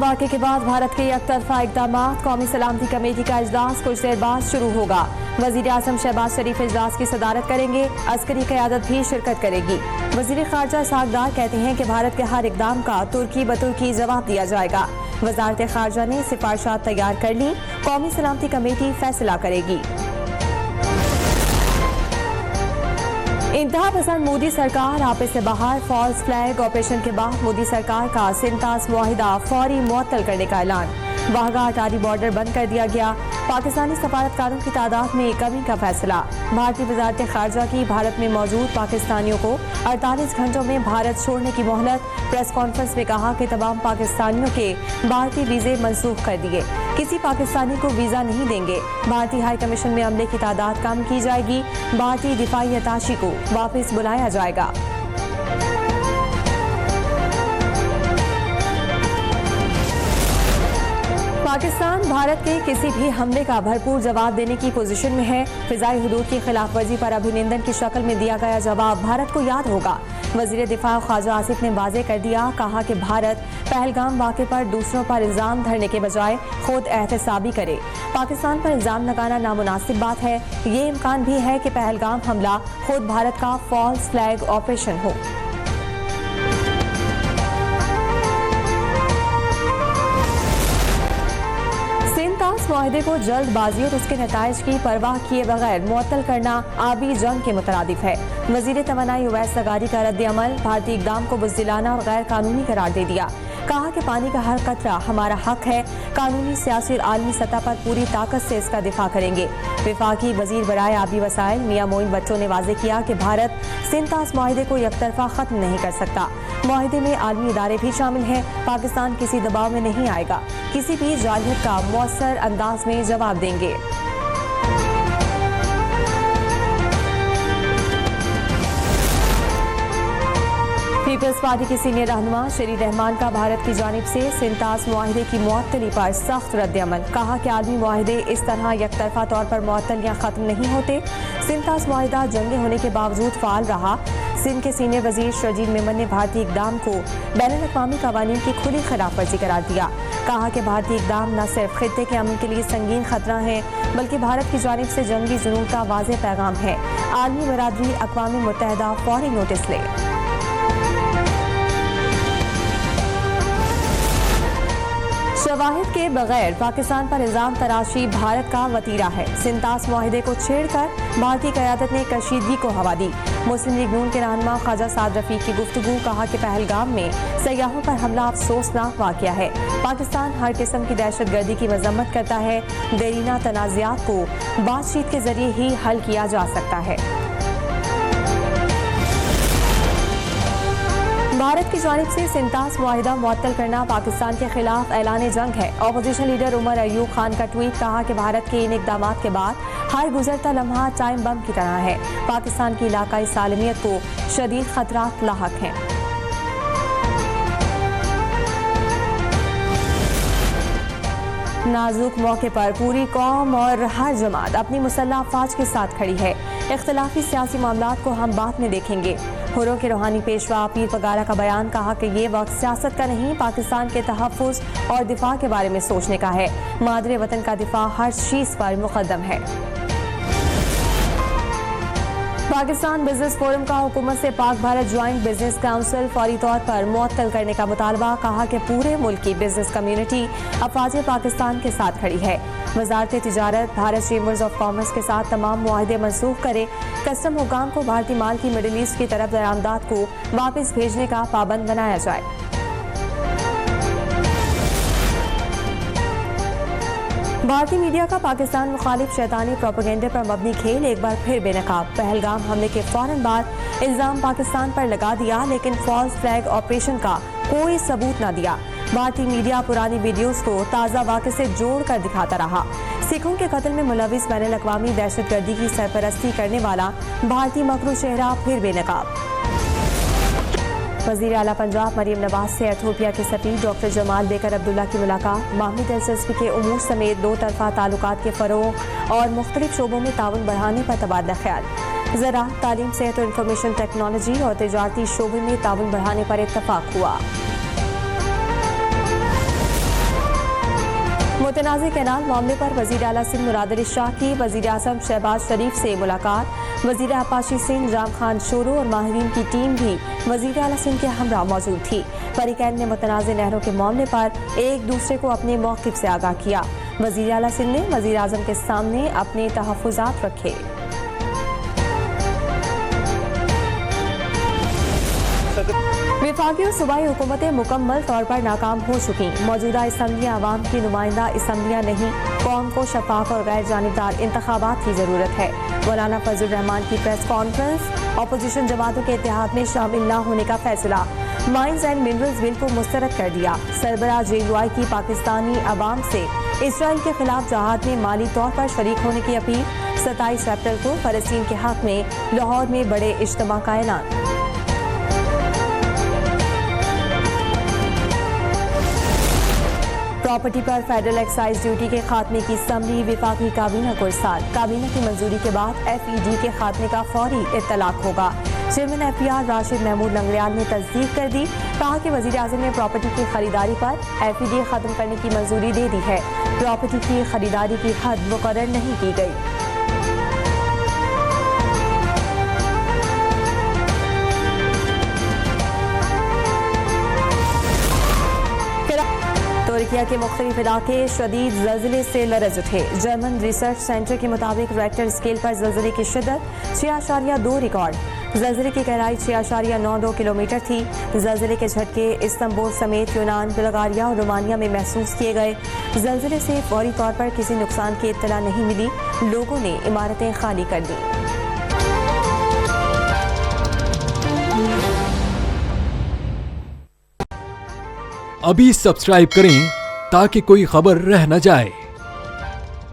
पहलगाम वाक़े के बाद भारत के एकतरफा इक़दाम। कौमी सलामती कमेटी का इजलास कुछ देर बाद शुरू होगा। वज़ीर आज़म शहबाज शरीफ इजलास की सदारत करेंगे। अस्करी क़यादत भी शिरकत करेगी। वज़ीर ख़ारजा इसहाक़ डार कहते हैं कि भारत के हर इक़दाम का तुर्की बतुर्की जवाब दिया जाएगा। वज़ारत ख़ारजा ने सिफारिशात तैयार कर ली। कौमी सलामती कमेटी फैसला करेगी। इंतहा पसंद मोदी सरकार आपे से बाहर। फॉल्स फ्लैग ऑपरेशन के बाद मोदी सरकार का सिंतास मुआहिदा फौरी मुअत्तल करने का ऐलान। वाहगा अटारी बॉर्डर बंद कर दिया गया। पाकिस्तानी सफारतकारों की तादाद में कमी का फैसला। भारतीय वज़ारत ख़ारजा की भारत में मौजूद पाकिस्तानियों को 48 घंटों में भारत छोड़ने की मोहलत। प्रेस कॉन्फ्रेंस में कहा कि तमाम पाकिस्तानियों के भारतीय वीज़े मनसूख कर दिए। किसी पाकिस्तानी को वीज़ा नहीं देंगे। भारतीय हाई कमीशन में अमले की तादाद कम की जाएगी। भारतीय दिफाई अताशी को वापस बुलाया जाएगा। पाकिस्तान भारत के किसी भी हमले का भरपूर जवाब देने की पोजीशन में है। फिजाई हुदूद की खिलाफवर्जी पर अभिनंदन की शक्ल में दिया गया जवाब भारत को याद होगा। वज़ीर दिफा ख्वाजा आसिफ ने वाज़ेह कर दिया। कहा कि भारत पहलगाम वाक़े पर दूसरों पर इल्ज़ाम धरने के बजाय खुद एहतसाबी करे। पाकिस्तान पर इल्ज़ाम लगाना नामुनासिब बात है। ये इम्कान भी है कि पहलगाम हमला खुद भारत का फॉल्स फ्लैग ऑपरेशन हो। सिंतास मुआहिदे को जल्दबाजी और उसके नताइज की परवाह किए बगैर मुअत्तल करना आबी जंग के मुतरादिफ है। वज़ीर तवानाई उवैस ज़गारी का रद्द अमल भारतीय इक़दाम को बुज़दिलाना और गैर कानूनी करार दे दिया। कहा कि पानी का हर कतरा हमारा हक है। कानूनी, सियासी और आलमी सतह पर पूरी ताकत से इसका दिफा करेंगे। विफाकी वज़ीर बराए आबी वसाइल मियां मोइन भट्टो ने वाज़ेह किया कि भारत सिंतास मुआहिदे को एकतरफा ख़त्म नहीं कर सकता। मुआहिदे में आलमी इदारे भी शामिल हैं। पाकिस्तान किसी दबाव में नहीं आएगा। किसी भी जालियत का मौसर अंदाज में जवाब देंगे। पीपल्स पार्टी के सीनियर रहनुमा शरीर रहमान का भारत की जानिब से सिंतास मुआहिदे की मुअत्तली पर सख्त रद्द अमल। कहा कि आलमी मुआहिदे इस तरह यकतरफा तौर पर मुअत्तल या ख़त्म नहीं होते। सिंतास मुआहिदा जंगे होने के बावजूद फ़ाल रहा। सिंध के सीनियर वजीर शर्जील मेमन ने भारतीय इक़दाम को बैनुल-अक़वामी क़वानीन की खुली खिलाफवर्जी करार दिया। कहा कि भारतीय इक़दाम न सिर्फ खित्ते के अमन के लिए संगीन खतरा है, बल्कि भारत की जानिब से जंगी जुनून का वाज़ेह पैगाम है। आलमी बरादरी अक़वाम मुत्तहिदा फौरी नोटिस ले। शवाहिद के बगैर पाकिस्तान पर इल्जाम तराशी भारत का वतीरा है। सिंतास मुआहिदे को छेड़कर भारतीय क़यादत ने कशीदगी को हवा दी। मुस्लिम लीग नून के रहनुमा ख्वाजा साद रफ़ीक की गुफ्तगू। कहा कि पहलगाम में सयाहों पर हमला अफसोसनाक वाक़या है। पाकिस्तान हर किस्म की दहशतगर्दी की मजम्मत करता है। देरीना तनाज़ात को बातचीत के जरिए ही हल किया जा सकता है। भारत की जानिब से सिंतास मुआहिदा मुअत्तल करना पाकिस्तान के खिलाफ ऐलान जंग है। अपोजिशन लीडर उमर अयूब खान का ट्वीट। कहा कि भारत के इन इक़दामात के बाद हर गुजरता लम्हा टाइम बम की तरह है। पाकिस्तान की इलाकाई सालमियत को शदीद खतरात लाहक हैं। नाजुक मौके पर पूरी कौम और हर जमात अपनी मुसल्लह अफवाज के साथ खड़ी है। इख्तिलाफी सियासी मामलात को हम बाद में देखेंगे। हुर्रों के रूहानी पेशवा पीर पगारा का बयान। कहा कि ये वक्त सियासत का नहीं, पाकिस्तान के तहफ़्फ़ुज़ और दिफा के बारे में सोचने का है। मादरे वतन का दिफा हर चीज़ पर मुक़द्दम है। पाकिस्तान बिजनेस फोरम का हुकूमत से Pak Bharat joint business council फौरी तौर पर मुअत्तल करने का मुतालबा। कहा कि पूरे मुल्क की बिजनेस कम्युनिटी अफवाज पाकिस्तान के साथ खड़ी है। वज़ारत तिजारत भारत चेंबर्स ऑफ कॉमर्स के साथ तमाम मुआहिदे मनसूख करे। कस्टम हुकाम को भारतीय माल की मिडिल ईस्ट की तरफ दरामदात को वापस भेजने का पाबंद बनाया जाए। भारतीय मीडिया का पाकिस्तान मुखालिफ शैतानी प्रोपेगेंडे पर मबनी खेल एक बार फिर बेनकाब। पहलगाम हमले के फौरन बाद इल्जाम पाकिस्तान पर लगा दिया, लेकिन फॉल्स फ्लैग ऑपरेशन का कोई सबूत न दिया। भारतीय मीडिया पुरानी वीडियोस को ताज़ा वाक़े से जोड़कर दिखाता रहा। सिखों के कत्ल में मुलविस बैनुल-अक़वामी दहशतगर्दी की सरपरस्ती करने वाला भारतीय मकरू चेहरा फिर बेनकाब। वज़ीर आला पंजाब मरीम नवाज से एथियोपिया के सफ़ीर डॉक्टर जमाल बेकर अब्दुल्ला की मुलाकात। बाहमी दिलचस्पी के उमूर समेत दो तरफ़ा ताल्लुकात के फ़रोग़ और मुख्तलिफ शोबों में ताउन बढ़ाने पर तबादला ख्याल। ज़राअत, तालीम, सेहत और इंफॉर्मेशन टेक्नोलॉजी और तिजारती शोबे में ताउन बढ़ाने पर इत्तफ़ाक़ हुआ। मुतनाज़ कैनाल मामले पर वज़ीर आला सिंध मुराद अली शाह की वज़ीर आज़म शहबाज शरीफ से मुलाकात। वज़ीर आपाशी सिंध राम खान शोरो और माहिरीन की टीम भी वज़ीर आला सिंध के हमरा मौजूद थी। फरीकैन ने मुतनाज़ नहरों के मामले पर एक दूसरे को अपने मौक़िफ़ से आगाह किया। वज़ीर आला सिंध ने वज़ीर आज़म के सामने अपने तहफ़्फ़ुज़ात रखे। विफाकी और सूबाई हुकूमतें मुकम्मल तौर पर नाकाम हो चुकी। मौजूदा असम्बलियाँ अवाम की नुमाइंदा असम्बलियाँ नहीं, कौम को शफाफ और गैर जानिबदार इंतखाबात की ज़रूरत है। मौलाना फजल रहमान की प्रेस कॉन्फ्रेंस। अपोजिशन जमातों के इत्तेहाद में शामिल न होने का फैसला। माइंस एंड मिनरल्स बिल को मुस्तरद कर दिया। सरबराह JUI की पाकिस्तानी अवाम से इसराइल के खिलाफ जहाद में माली तौर पर शरीक होने की अपील। 27 अप्रैल को फ़लस्तीन के हक में लाहौर में बड़े इज्तिमा का ऐलान। प्रॉपर्टी पर फेडरल एक्साइज ड्यूटी के खात्मे की समरी। विफाकी काबीना को इरसाल। काबीना की मंजूरी के बाद FED के खात्मे का फौरी इत्तलाक होगा। चेयरमैन FPR राशिद महमूद लंगड़ियाल ने तस्दीक कर दी। कहा कि वज़ीर आज़म ने प्रॉपर्टी की खरीदारी पर FED खत्म करने की मंजूरी दे दी है। प्रॉपर्टी की खरीदारी की हद मुकर्रर नहीं की गई। तुर्किया के मुख्तलिफ इलाके शदीद ज़लज़ले से लरज़ उठे। जर्मन रिसर्च सेंटर के मुताबिक रेक्टर स्केल पर ज़लज़ले की शिद्दत 6.2 रिकॉर्ड। ज़लज़ले की गहराई 6.92 किलोमीटर थी। ज़लज़ले के झटके इस्तांबुल समेत यूनान, बुल्गारिया और रोमानिया में महसूस किए गए। ज़लज़ले से फौरी तौर पर किसी नुकसान की इत्तला नहीं मिली। लोगों ने इमारतें खाली कर दी। अभी सब्सक्राइब करें ताकि कोई खबर रह न जाए।